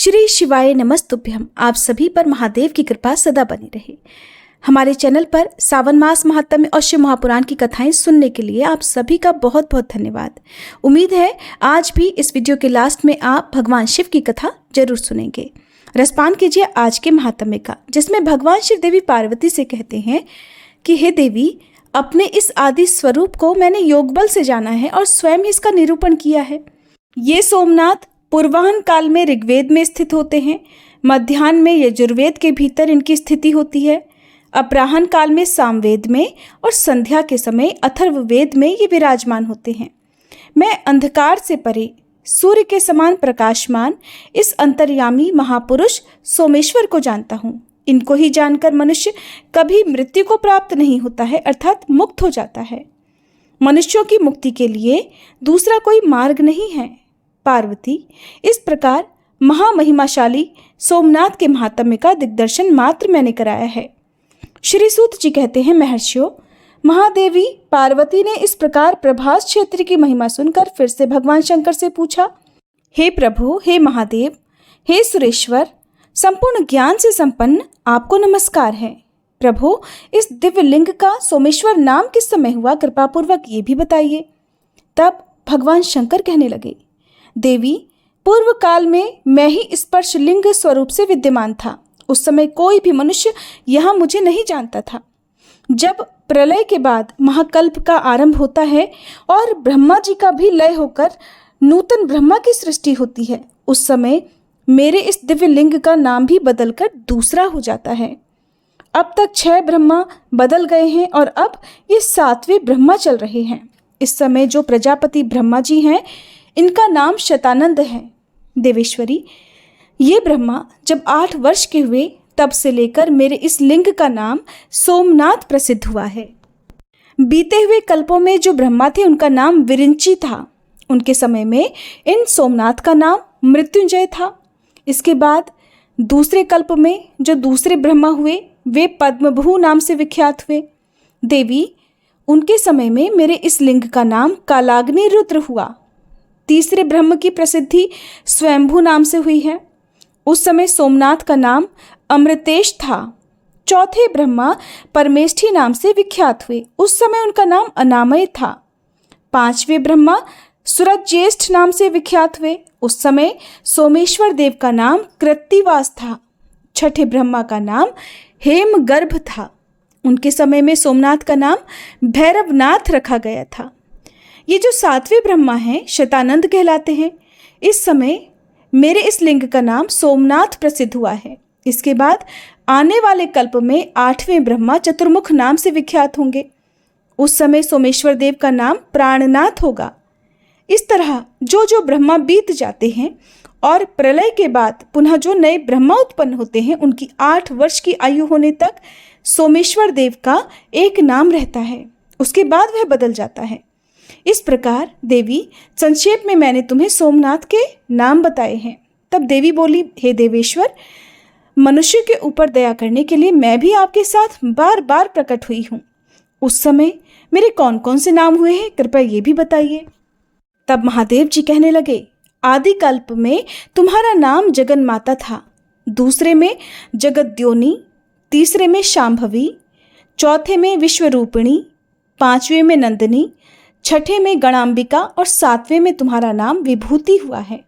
श्री शिवाय नमस्तुभ्यम। आप सभी पर महादेव की कृपा सदा बनी रहे। हमारे चैनल पर सावन मास महात्म्य और शिव महापुराण की कथाएं सुनने के लिए आप सभी का बहुत बहुत धन्यवाद। उम्मीद है आज भी इस वीडियो के लास्ट में आप भगवान शिव की कथा जरूर सुनेंगे। रसपान कीजिए आज के महात्म्य का, जिसमें भगवान शिव देवी पार्वती से कहते हैं कि हे देवी, अपने इस आदि स्वरूप को मैंने योग बल से जाना है और स्वयं इसका निरूपण किया है। ये सोमनाथ पूर्वाह्न काल में ऋग्वेद में स्थित होते हैं, मध्याह्न में यजुर्वेद के भीतर इनकी स्थिति होती है, अपराह्न काल में सामवेद में और संध्या के समय अथर्ववेद में ये विराजमान होते हैं। मैं अंधकार से परे सूर्य के समान प्रकाशमान इस अंतर्यामी महापुरुष सोमेश्वर को जानता हूँ। इनको ही जानकर मनुष्य कभी मृत्यु को प्राप्त नहीं होता है, अर्थात मुक्त हो जाता है। मनुष्यों की मुक्ति के लिए दूसरा कोई मार्ग नहीं है। पार्वती, इस प्रकार महामहिमाशाली सोमनाथ के महात्म्य का दिग्दर्शन मात्र मैंने कराया है। श्री सूत जी कहते हैं, महर्षियों, महादेवी पार्वती ने इस प्रकार प्रभास क्षेत्र की महिमा सुनकर फिर से भगवान शंकर से पूछा, हे प्रभु, हे महादेव, हे सुरेश्वर, संपूर्ण ज्ञान से संपन्न आपको नमस्कार है। प्रभु, इस दिव्य लिंग का सोमेश्वर नाम किस समय हुआ, कृपा पूर्वक ये भी बताइए। तब भगवान शंकर कहने लगे, देवी, पूर्व काल में मैं ही स्पर्शलिंग स्वरूप से विद्यमान था। उस समय कोई भी मनुष्य यहाँ मुझे नहीं जानता था। जब प्रलय के बाद महाकल्प का आरंभ होता है और ब्रह्मा जी का भी लय होकर नूतन ब्रह्मा की सृष्टि होती है, उस समय मेरे इस दिव्य लिंग का नाम भी बदलकर दूसरा हो जाता है। अब तक 6 ब्रह्मा बदल गए हैं और अब ये 7वें ब्रह्मा चल रहे हैं। इस समय जो प्रजापति ब्रह्मा जी हैं, इनका नाम शतानंद है। देवेश्वरी, ये ब्रह्मा जब 8 वर्ष के हुए तब से लेकर मेरे इस लिंग का नाम सोमनाथ प्रसिद्ध हुआ है। बीते हुए कल्पों में जो ब्रह्मा थे उनका नाम विरिंची था। उनके समय में इन सोमनाथ का नाम मृत्युंजय था। इसके बाद दूसरे कल्प में जो दूसरे ब्रह्मा हुए वे पद्मभू नाम से विख्यात हुए। देवी, उनके समय में मेरे इस लिंग का नाम कालाग्नि रुद्र हुआ। तीसरे ब्रह्म की प्रसिद्धि स्वयंभू नाम से हुई है। उस समय सोमनाथ का नाम अमृतेश था। चौथे ब्रह्मा परमेष्ठी नाम से विख्यात हुए। उस समय उनका नाम अनामय था। 5वें ब्रह्मा सुरज्येष्ठ नाम से विख्यात हुए। उस समय सोमेश्वर देव का नाम कृत्तिवास था। 6ठे ब्रह्मा का नाम हेमगर्भ था। उनके समय में सोमनाथ का नाम भैरवनाथ रखा गया था। ये जो 7वें ब्रह्मा हैं शतानंद कहलाते हैं। इस समय मेरे इस लिंग का नाम सोमनाथ प्रसिद्ध हुआ है। इसके बाद आने वाले कल्प में 8वें ब्रह्मा चतुर्मुख नाम से विख्यात होंगे। उस समय सोमेश्वर देव का नाम प्राणनाथ होगा। इस तरह जो जो ब्रह्मा बीत जाते हैं और प्रलय के बाद पुनः जो नए ब्रह्मा उत्पन्न होते हैं, उनकी 8 वर्ष की आयु होने तक सोमेश्वर देव का एक नाम रहता है, उसके बाद वह बदल जाता है। इस प्रकार देवी, संक्षेप में मैंने तुम्हें सोमनाथ के नाम बताए हैं। तब देवी बोली, हे देवेश्वर, मनुष्य के ऊपर दया करने के लिए मैं भी आपके साथ बार बार प्रकट हुई हूँ। उस समय मेरे कौन कौन से नाम हुए हैं, कृपया ये भी बताइए। तब महादेव जी कहने लगे, आदि कल्प में तुम्हारा नाम जगन माता था, दूसरे में जगद्योनी, तीसरे में शांभवी, चौथे में विश्वरूपिणी, 5वें में नंदिनी, 6ठे में गणाम्बिका और 7वें में तुम्हारा नाम विभूति हुआ है।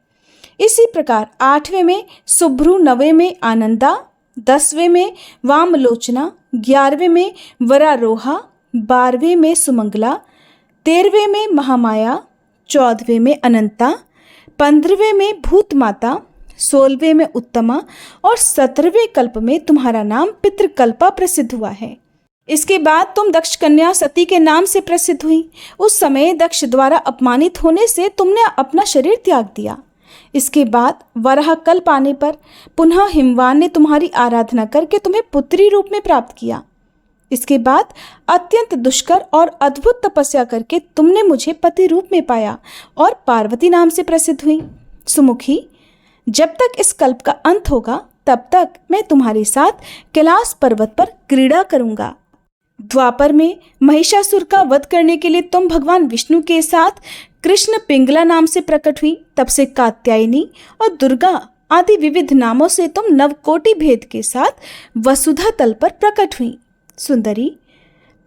इसी प्रकार 8वें में सुभ्रु, 9वें में आनंदा, 10वें में वामलोचना, 11वें में वरारोहा, 12वें में सुमंगला, 13वें में महामाया, 14वें में अनंता, 15वें में भूत माता, 16वें में उत्तमा और 17वें कल्प में तुम्हारा नाम पितृकल्पा प्रसिद्ध हुआ है। इसके बाद तुम दक्ष कन्या सती के नाम से प्रसिद्ध हुई। उस समय दक्ष द्वारा अपमानित होने से तुमने अपना शरीर त्याग दिया। इसके बाद वराह कल्प आने पर पुनः हिमवान ने तुम्हारी आराधना करके तुम्हें पुत्री रूप में प्राप्त किया। इसके बाद अत्यंत दुष्कर और अद्भुत तपस्या करके तुमने मुझे पति रूप में पाया और पार्वती नाम से प्रसिद्ध हुई। सुमुखी, जब तक इस कल्प का अंत होगा तब तक मैं तुम्हारे साथ कैलाश पर्वत पर क्रीड़ा करूंगा। द्वापर में महिषासुर का वध करने के लिए तुम भगवान विष्णु के साथ कृष्ण पिंगला नाम से प्रकट हुई। तब से कात्यायनी और दुर्गा आदि विविध नामों से तुम नवकोटि भेद के साथ वसुधा तल पर प्रकट हुई। सुंदरी,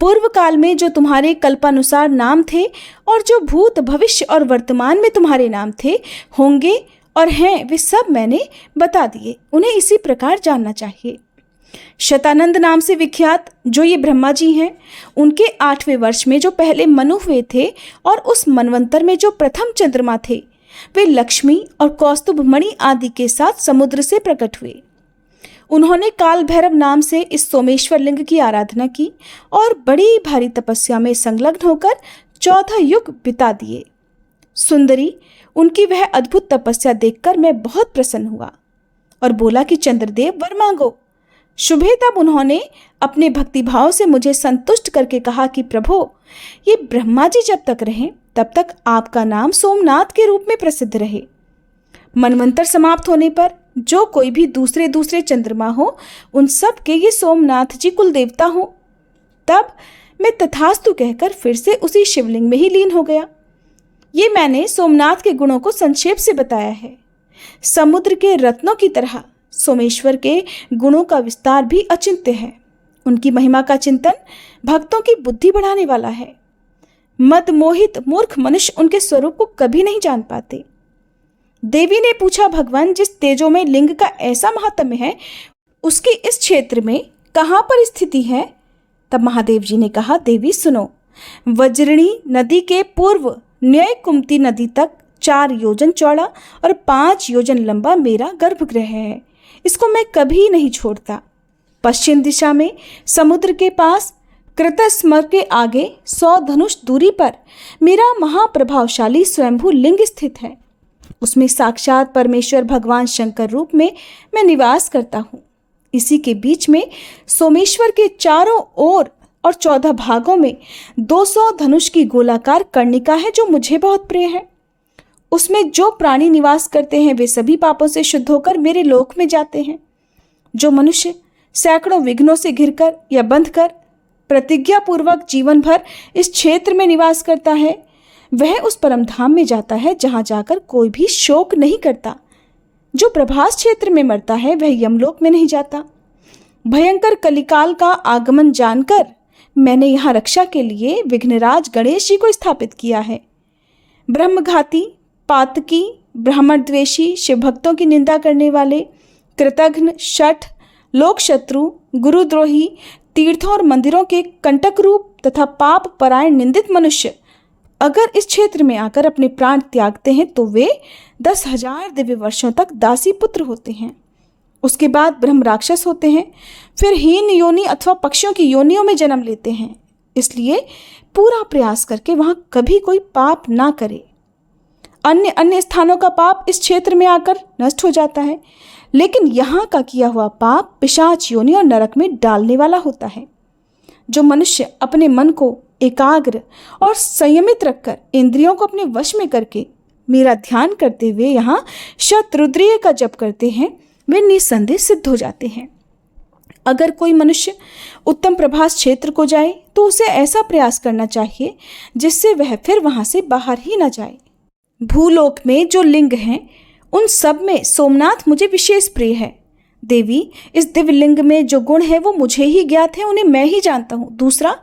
पूर्व काल में जो तुम्हारे कल्पानुसार नाम थे और जो भूत भविष्य और वर्तमान में तुम्हारे नाम थे, होंगे और हैं, वे सब मैंने बता दिए। उन्हें इसी प्रकार जानना चाहिए। शतानंद नाम से विख्यात जो ये ब्रह्मा जी हैं, उनके 8वें वर्ष में जो पहले मनु हुए थे और उस मनवंतर में जो प्रथम चंद्रमा थे, वे लक्ष्मी और कौस्तुभ मणि आदि के साथ समुद्र से प्रकट हुए। उन्होंने काल भैरव नाम से इस सोमेश्वर लिंग की आराधना की और बड़ी भारी तपस्या में संलग्न होकर 14 युग बिता दिए। सुंदरी, उनकी वह अद्भुत तपस्या देखकर मैं बहुत प्रसन्न हुआ और बोला कि चंद्रदेव वर मांगो। शुभे तब उन्होंने अपने भक्तिभाव से मुझे संतुष्ट करके कहा कि प्रभो, ये ब्रह्मा जी जब तक रहें तब तक आपका नाम सोमनाथ के रूप में प्रसिद्ध रहे। मनवंतर समाप्त होने पर जो कोई भी दूसरे चंद्रमा हो, उन सब के ये सोमनाथ जी कुल देवता हो। तब मैं तथास्तु कहकर फिर से उसी शिवलिंग में ही लीन हो गया। ये मैंने सोमनाथ के गुणों को संक्षेप से बताया है। समुद्र के रत्नों की तरह सोमेश्वर के गुणों का विस्तार भी अचिंत्य है। उनकी महिमा का चिंतन भक्तों की बुद्धि बढ़ाने वाला है। मद मोहित मूर्ख मनुष्य उनके स्वरूप को कभी नहीं जान पाते। देवी ने पूछा, भगवान, जिस तेजोमय लिंग का ऐसा महात्म्य है, उसकी इस क्षेत्र में कहाँ पर स्थिति है? तब महादेव जी ने कहा, देवी सुनो, वज्रणी नदी के पूर्व न्याय कुमती नदी तक 4 योजन चौड़ा और 5 योजन लंबा मेरा गर्भगृह है। इसको मैं कभी नहीं छोड़ता। पश्चिम दिशा में समुद्र के पास कृतस्मर के आगे 100 धनुष दूरी पर मेरा महाप्रभावशाली स्वयंभू लिंग स्थित है। उसमें साक्षात परमेश्वर भगवान शंकर रूप में मैं निवास करता हूँ। इसी के बीच में सोमेश्वर के चारों ओर और 14 भागों में 200 धनुष की गोलाकार कर्णिका है जो मुझे बहुत प्रिय है। उसमें जो प्राणी निवास करते हैं वे सभी पापों से शुद्ध होकर मेरे लोक में जाते हैं। जो मनुष्य सैकड़ों विघ्नों से घिरकर या बंधकर प्रतिज्ञा पूर्वक जीवन भर इस क्षेत्र में निवास करता है, वह उस परम धाम में जाता है जहां जाकर कोई भी शोक नहीं करता। जो प्रभास क्षेत्र में मरता है वह यमलोक में नहीं जाता। भयंकर कलिकाल का आगमन जानकर मैंने यहाँ रक्षा के लिए विघ्नराज गणेश जी को स्थापित किया है। ब्रह्मघाती, पातकी, ब्राह्मण द्वेषी, शिव भक्तों की निंदा करने वाले, कृतघ्न, शठ, लोक शत्रु, गुरुद्रोही, तीर्थों और मंदिरों के कंटक रूप तथा पाप परायण निंदित मनुष्य अगर इस क्षेत्र में आकर अपने प्राण त्यागते हैं तो वे 10,000 दिव्य वर्षों तक दासी पुत्र होते हैं। उसके बाद ब्रह्म राक्षस होते हैं, फिर हीन योनि अथवा पक्षियों की योनियों में जन्म लेते हैं। इसलिए पूरा प्रयास करके वहां कभी कोई पाप ना करे। अन्य अन्य स्थानों का पाप इस क्षेत्र में आकर नष्ट हो जाता है, लेकिन यहाँ का किया हुआ पाप पिशाच योनि और नरक में डालने वाला होता है। जो मनुष्य अपने मन को एकाग्र और संयमित रखकर इंद्रियों को अपने वश में करके मेरा ध्यान करते हुए यहाँ शतरुद्रीय का जप करते हैं, वे निसंदेह सिद्ध हो जाते हैं। अगर कोई मनुष्य उत्तम प्रभास क्षेत्र को जाए तो उसे ऐसा प्रयास करना चाहिए जिससे वह फिर वहां से बाहर ही न जाए। भूलोक में जो लिंग हैं उन सब में सोमनाथ मुझे विशेष प्रिय है। देवी, इस दिव्य लिंग में जो गुण है वो मुझे ही ज्ञात है, उन्हें मैं ही जानता हूँ। दूसरा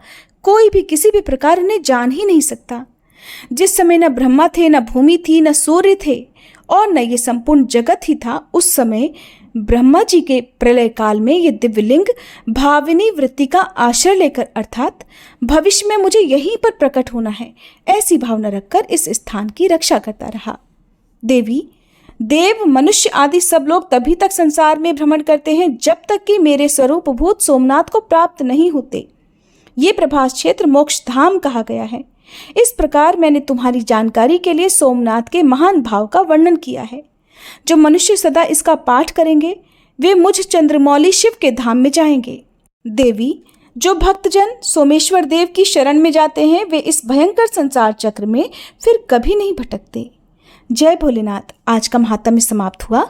कोई भी किसी भी प्रकार उन्हें जान ही नहीं सकता। जिस समय न ब्रह्मा थे, न भूमि थी, न सूर्य थे और न ये संपूर्ण जगत ही था, उस समय ब्रह्मा जी के प्रलय काल में ये दिव्य लिंग भाविनी वृत्ति का आश्रय लेकर अर्थात भविष्य में मुझे यहीं पर प्रकट होना है, ऐसी भावना रखकर इस स्थान की रक्षा करता रहा। देवी, देव, मनुष्य आदि सब लोग तभी तक संसार में भ्रमण करते हैं जब तक कि मेरे स्वरूप भूत सोमनाथ को प्राप्त नहीं होते। ये प्रभास क्षेत्र मोक्ष धाम कहा गया है। इस प्रकार मैंने तुम्हारी जानकारी के लिए सोमनाथ के महान भाव का वर्णन किया है। जो मनुष्य सदा इसका पाठ करेंगे वे मुझ चंद्रमौली शिव के धाम में जाएंगे। देवी, जो भक्तजन सोमेश्वर देव की शरण में जाते हैं वे इस भयंकर संसार चक्र में फिर कभी नहीं भटकते। जय भोलेनाथ। आज का महात्म्य समाप्त हुआ।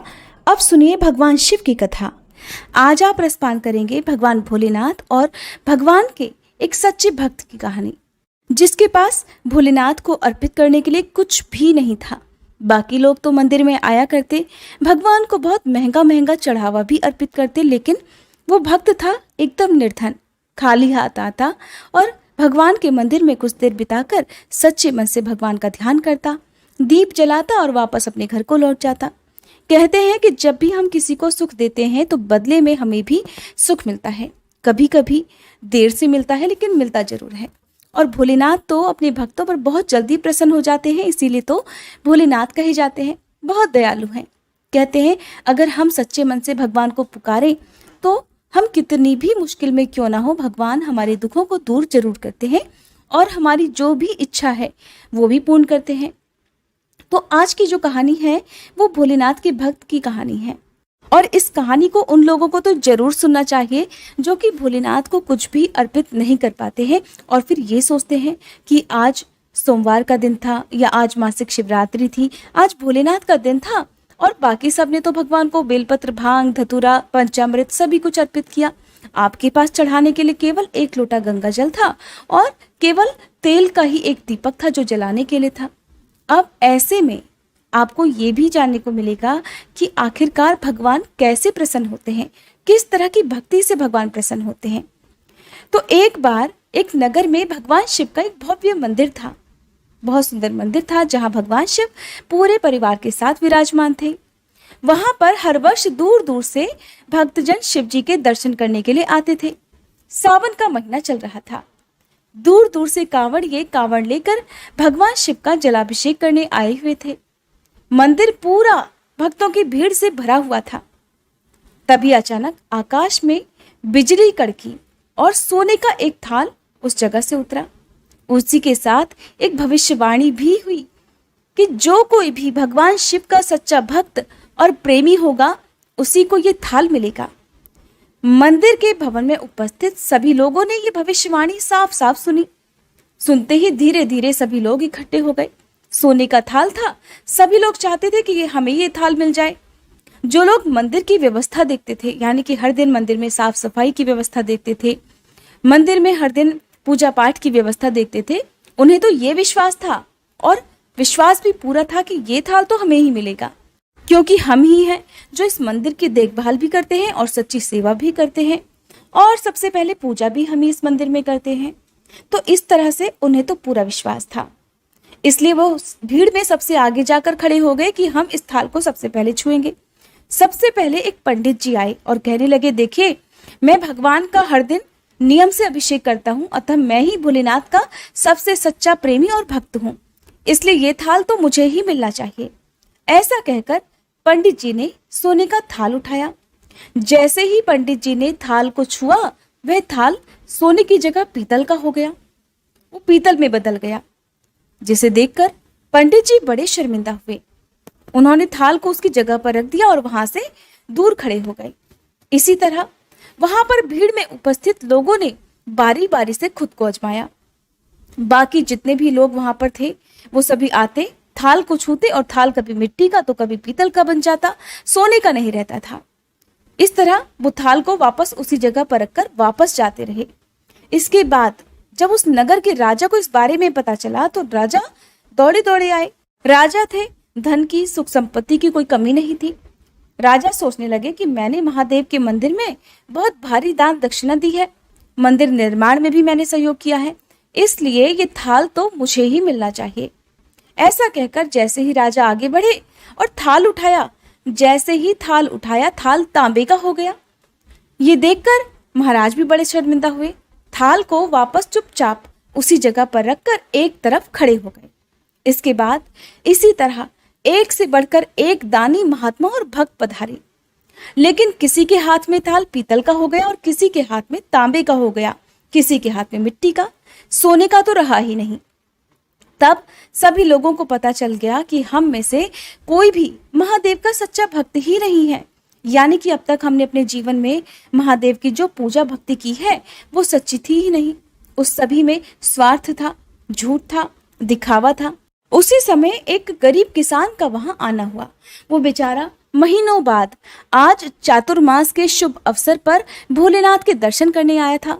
अब सुनिए भगवान शिव की कथा। आज आप रसपान करेंगे भगवान भोलेनाथ और भगवान के एक सच्चे भक्त की कहानी, जिसके पास भोलेनाथ को अर्पित करने के लिए कुछ भी नहीं था, बाकी लोग तो मंदिर में आया करते, भगवान को बहुत महंगा महंगा चढ़ावा भी अर्पित करते, लेकिन वो भक्त था एकदम निर्धन, खाली हाथ आता और भगवान के मंदिर में कुछ देर बिताकर सच्चे मन से भगवान का ध्यान करता, दीप जलाता और वापस अपने घर को लौट जाता। कहते हैं कि जब भी हम किसी को सुख देते हैं तो बदले में हमें भी सुख मिलता है। कभी कभी देर से मिलता है, लेकिन मिलता जरूर है। और भोलेनाथ तो अपने भक्तों पर बहुत जल्दी प्रसन्न हो जाते हैं, इसीलिए तो भोलेनाथ कहे जाते हैं, बहुत दयालु हैं। कहते हैं अगर हम सच्चे मन से भगवान को पुकारें तो हम कितनी भी मुश्किल में क्यों ना हो, भगवान हमारे दुखों को दूर जरूर करते हैं और हमारी जो भी इच्छा है वो भी पूर्ण करते हैं। तो आज की जो कहानी है वो भोलेनाथ के भक्त की कहानी है, और इस कहानी को उन लोगों को तो जरूर सुनना चाहिए जो कि भोलेनाथ को कुछ भी अर्पित नहीं कर पाते हैं और फिर ये सोचते हैं कि आज सोमवार का दिन था या आज मासिक शिवरात्रि थी, आज भोलेनाथ का दिन था और बाकी सब ने तो भगवान को बेलपत्र, भांग, धतूरा, पंचामृत सभी कुछ अर्पित किया। आपके पास चढ़ाने के लिए केवल एक लोटा गंगा जल था और केवल तेल का ही एक दीपक था जो जलाने के लिए था। अब ऐसे में आपको ये भी जानने को मिलेगा कि आखिरकार भगवान कैसे प्रसन्न होते हैं, किस तरह की भक्ति से भगवान प्रसन्न होते हैं। तो एक बार एक नगर में भगवान शिव का एक भव्य मंदिर था, बहुत सुंदर मंदिर था जहां भगवान शिव पूरे परिवार के साथ विराजमान थे। वहां पर हर वर्ष दूर दूर से भक्तजन शिव जी के दर्शन करने के लिए आते थे। सावन का महीना चल रहा था, दूर दूर से कांवड़ लेकर भगवान शिव का जलाभिषेक करने आए हुए थे। मंदिर पूरा भक्तों की भीड़ से भरा हुआ था। तभी अचानक आकाश में बिजली कड़की और सोने का एक थाल उस जगह से उतरा। उसी के साथ एक भविष्यवाणी भी हुई कि जो कोई भी भगवान शिव का सच्चा भक्त और प्रेमी होगा उसी को ये थाल मिलेगा। मंदिर के भवन में उपस्थित सभी लोगों ने ये भविष्यवाणी साफ साफ सुनी। सुनते ही धीरे धीरे सभी लोग इकट्ठे हो गए। सोने का थाल था, सभी लोग चाहते थे कि हमें ये थाल मिल जाए। जो लोग मंदिर की व्यवस्था देखते थे, यानी कि हर दिन मंदिर में साफ सफाई की व्यवस्था देखते थे, मंदिर में हर दिन पूजा पाठ की व्यवस्था देखते थे, उन्हें तो ये विश्वास था और विश्वास भी पूरा था कि ये थाल तो हमें ही मिलेगा, क्योंकि हम ही हैं जो इस मंदिर की देखभाल भी करते हैं और सच्ची सेवा भी करते हैं और सबसे पहले पूजा भी हम ही इस मंदिर में करते हैं। तो इस तरह से उन्हें तो पूरा विश्वास था, इसलिए वो भीड़ में सबसे आगे जाकर खड़े हो गए कि हम इस थाल को सबसे पहले छुएंगे। सबसे पहले एक पंडित जी आए और कहने लगे, देखिए मैं भगवान का हर दिन नियम से अभिषेक करता हूँ, अतः मैं ही भोलेनाथ का सबसे सच्चा प्रेमी और भक्त हूँ, इसलिए ये थाल तो मुझे ही मिलना चाहिए। ऐसा कहकर पंडित जी ने सोने का थाल उठाया। जैसे ही पंडित जी ने थाल को छुआ, वह थाल सोने की जगह पीतल का हो गया, वो पीतल में बदल गया, जिसे देखकर पंडित जी बड़े शर्मिंदा हुए। उन्होंने थाल को उसकी जगह पर रख दिया और वहां से दूर खड़े हो गए। इसी तरह वहां पर भीड़ में उपस्थित लोगों ने बारी बारी से खुद को आजमाया। बाकी जितने भी लोग वहां पर थे वो सभी आते, थाल को छूते और थाल कभी मिट्टी का तो कभी पीतल का बन जाता, सोने का नहीं रहता था। इस तरह वो थाल को वापस उसी जगह पर रखकर वापस जाते रहे। इसके बाद जब उस नगर के राजा को इस बारे में पता चला तो राजा दौड़े दौड़े आए। राजा थे, धन की सुख संपत्ति की कोई कमी नहीं थी। राजा सोचने लगे कि मैंने महादेव के मंदिर में बहुत भारी दान दक्षिणा दी है, मंदिर निर्माण में भी मैंने सहयोग किया है, इसलिए ये थाल तो मुझे ही मिलना चाहिए। ऐसा कहकर जैसे ही राजा आगे बढ़े और थाल उठाया, जैसे ही थाल उठाया, थाल तांबे का हो गया। ये देखकर महाराज भी बड़े शर्मिंदा हुए। थाल को वापस चुपचाप उसी जगह पर रखकर एक तरफ खड़े हो गए। इसके बाद इसी तरह एक से बढ़कर एक दानी महात्मा और भक्त पधारे, लेकिन किसी के हाथ में थाल पीतल का हो गया और किसी के हाथ में तांबे का हो गया, किसी के हाथ में मिट्टी का, सोने का तो रहा ही नहीं। तब सभी लोगों को पता चल गया कि हम में से कोई भी महादेव का सच्चा भक्त ही नहीं है, यानी कि अब तक हमने अपने जीवन में महादेव की जो पूजा भक्ति की है वो सच्ची थी ही नहीं। उस सभी में स्वार्थ था, झूठ था, दिखावा था। उसी समय एक गरीब किसान का वहां आना हुआ। वो बेचारा महीनों बाद आज चातुर्मास के शुभ अवसर पर भोलेनाथ के दर्शन करने आया था।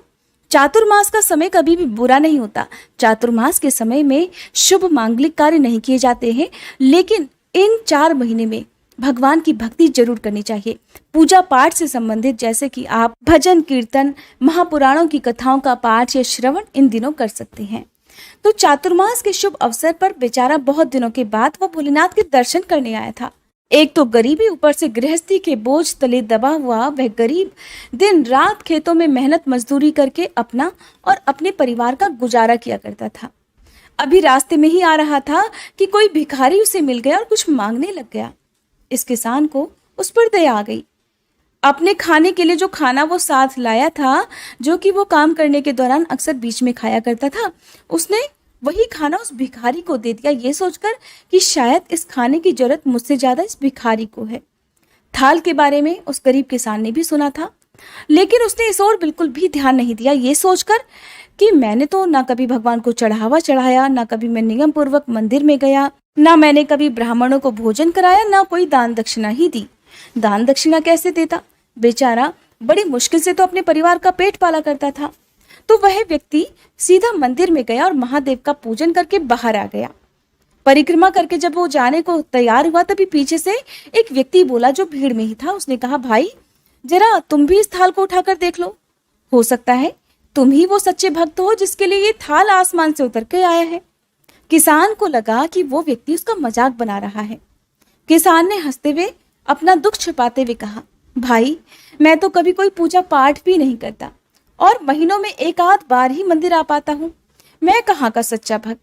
चातुर्मास का समय कभी भी बुरा नहीं होता। चातुर्मास के समय में शुभ मांगलिक कार्य नहीं किए जाते हैं, लेकिन इन 4 महीने में भगवान की भक्ति जरूर करनी चाहिए। पूजा पाठ से संबंधित जैसे कि आप भजन कीर्तन, महापुराणों की कथाओं का पाठ या श्रवण इन दिनों कर सकते हैं। तो चातुर्मास के शुभ अवसर पर बेचारा बहुत दिनों के बाद वो भोलेनाथ के दर्शन करने आया था। एक तो गरीबी, ऊपर से गृहस्थी के बोझ तले दबा हुआ वह गरीब दिन रात खेतों में मेहनत मजदूरी करके अपना और अपने परिवार का गुजारा किया करता था। अभी रास्ते में ही आ रहा था कि कोई भिखारी उसे मिल गया और कुछ मांगने लग गया। इस किसान को उस पर दया आ गई। अपने खाने के लिए जो खाना वो साथ लाया था, जो कि वो काम करने के दौरान अक्सर बीच में खाया करता था, उसने वही खाना उस भिखारी को दे दिया, ये सोचकर कि शायद इस खाने की जरूरत मुझसे ज्यादा इस भिखारी को है। थाल के बारे में उस गरीब किसान ने भी सुना था, लेकिन उसने इस ओर बिल्कुल भी ध्यान नहीं दिया, ये सोचकर कि मैंने तो ना कभी भगवान को चढ़ावा चढ़ाया, ना कभी मैं नियम पूर्वक मंदिर में गया, ना मैंने कभी ब्राह्मणों को भोजन कराया, ना कोई दान दक्षिणा ही दी। दान दक्षिणा कैसे देता? बेचारा बड़ी मुश्किल से तो अपने परिवार का पेट पाला करता था। तो वह व्यक्ति सीधा मंदिर में गया और महादेव का पूजन करके बाहर आ गया। परिक्रमा करके जब वो जाने को तैयार हुआ, तभी पीछे से एक व्यक्ति बोला जो भीड़ में ही था। उसने कहा, भाई जरा तुम भी इस थाल को उठाकर देख लो, हो सकता है तुम ही वो सच्चे भक्त हो जिसके लिए ये थाल आसमान से उतर के आया है। किसान को लगा कि वो व्यक्ति उसका मजाक बना रहा है। किसान ने हंसते हुए अपना दुख छिपाते हुए कहा, भाई मैं तो कभी कोई पूजा पाठ भी नहीं करता और महीनों में एक आध बार ही मंदिर आ पाता हूँ, मैं कहाँ का सच्चा भक्त।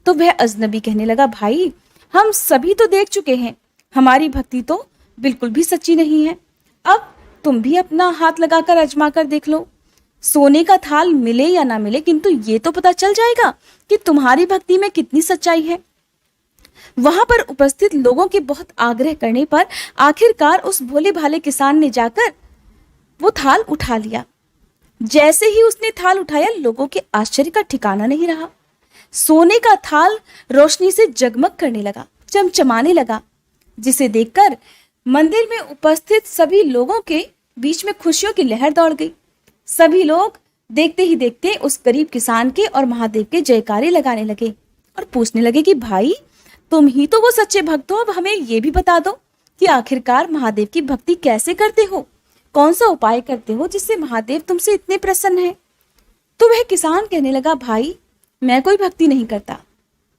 तो वह अजनबी कहने लगा, भाई हम सभी तो देख चुके हैं, हमारी भक्ति तो बिल्कुल भी सच्ची नहीं है। अब तुम भी अपना हाथ लगाकर आजमा कर देख लो, सोने का थाल मिले या ना मिले, किंतु ये तो पता चल जाएगा कि तुम्हारी भक्ति में कितनी सच्चाई है। वहां पर उपस्थित लोगों के बहुत आग्रह करने पर आखिरकार उस भोले भाले किसान ने जाकर वो थाल उठा लिया। जैसे ही उसने थाल उठाया, लोगों के आश्चर्य का ठिकाना नहीं रहा। सोने का थाल रोशनी से जगमग करने लगा, चमचमाने लगा, जिसे देखकर मंदिर में उपस्थित सभी लोगों के बीच में खुशियों की लहर दौड़ गई। सभी लोग देखते ही देखते उस गरीब किसान के और महादेव के जयकारे लगाने लगे और पूछने लगे कि भाई तुम ही तो वो सच्चे भक्त हो, अब हमें ये भी बता दो कि आखिरकार महादेव की भक्ति कैसे करते हो, कौन सा उपाय करते हो जिससे महादेव तुमसे इतने प्रसन्न है। तो वह किसान कहने लगा, भाई मैं कोई भक्ति नहीं करता।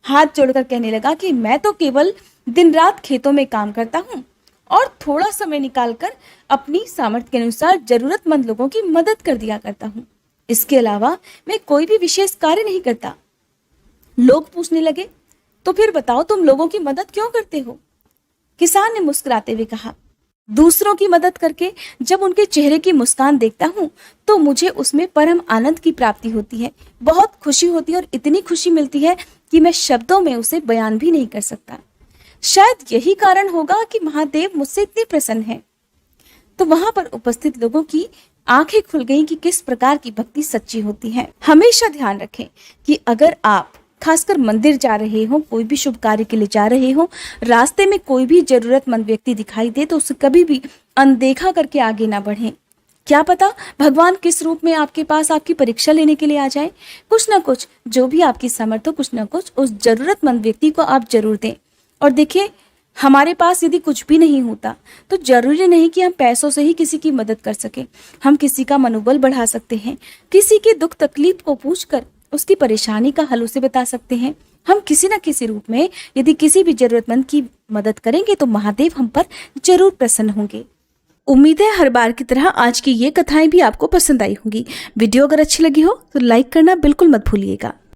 हाथ जोड़कर कहने लगा कि मैं तो केवल दिन रात खेतों में काम करता हूँ और थोड़ा समय निकालकर अपनी सामर्थ्य के अनुसार जरूरतमंद लोगों की मदद कर दिया करता हूँ। इसके अलावा मैं कोई भी विशेष कार्य नहीं करता। लोग पूछने लगे, तो फिर बताओ तुम लोगों की मदद क्यों करते हो? किसान ने मुस्कुराते हुए कहा, दूसरों की मदद करके जब उनके चेहरे की मुस्कान देखता हूँ तो मुझे उसमें परम आनंद की प्राप्ति होती है, बहुत खुशी होती है और इतनी खुशी मिलती है कि मैं शब्दों में उसे बयान भी नहीं कर सकता। शायद यही कारण होगा कि महादेव मुझसे इतने प्रसन्न हैं। तो वहां पर उपस्थित लोगों की आंखें खुल गईं कि किस प्रकार की भक्ति सच्ची होती है। हमेशा ध्यान रखें कि अगर आप खासकर मंदिर जा रहे हो, कोई भी शुभ कार्य के लिए जा रहे हो, रास्ते में कोई भी जरूरतमंद व्यक्ति दिखाई दे तो उसे कभी भी अनदेखा करके आगे ना बढ़ें। क्या पता भगवान किस रूप में आपके पास आपकी परीक्षा लेने के लिए आ जाए। कुछ ना कुछ, जो भी आपकी समर्थ हो, कुछ ना कुछ उस जरूरतमंद व्यक्ति को आप जरूर दें। और देखिए, हमारे पास यदि कुछ भी नहीं होता तो जरूरी नहीं कि हम पैसों से ही किसी की मदद कर सकें। हम किसी का मनोबल बढ़ा सकते हैं, किसी के दुख तकलीफ को पूछकर उसकी परेशानी का हल उसे बता सकते हैं। हम किसी न किसी रूप में यदि किसी भी जरूरतमंद की मदद करेंगे तो महादेव हम पर जरूर प्रसन्न होंगे। उम्मीद है हर बार की तरह आज की ये कथाएं भी आपको पसंद आई होंगी। वीडियो अगर अच्छी लगी हो तो लाइक करना बिल्कुल मत भूलिएगा।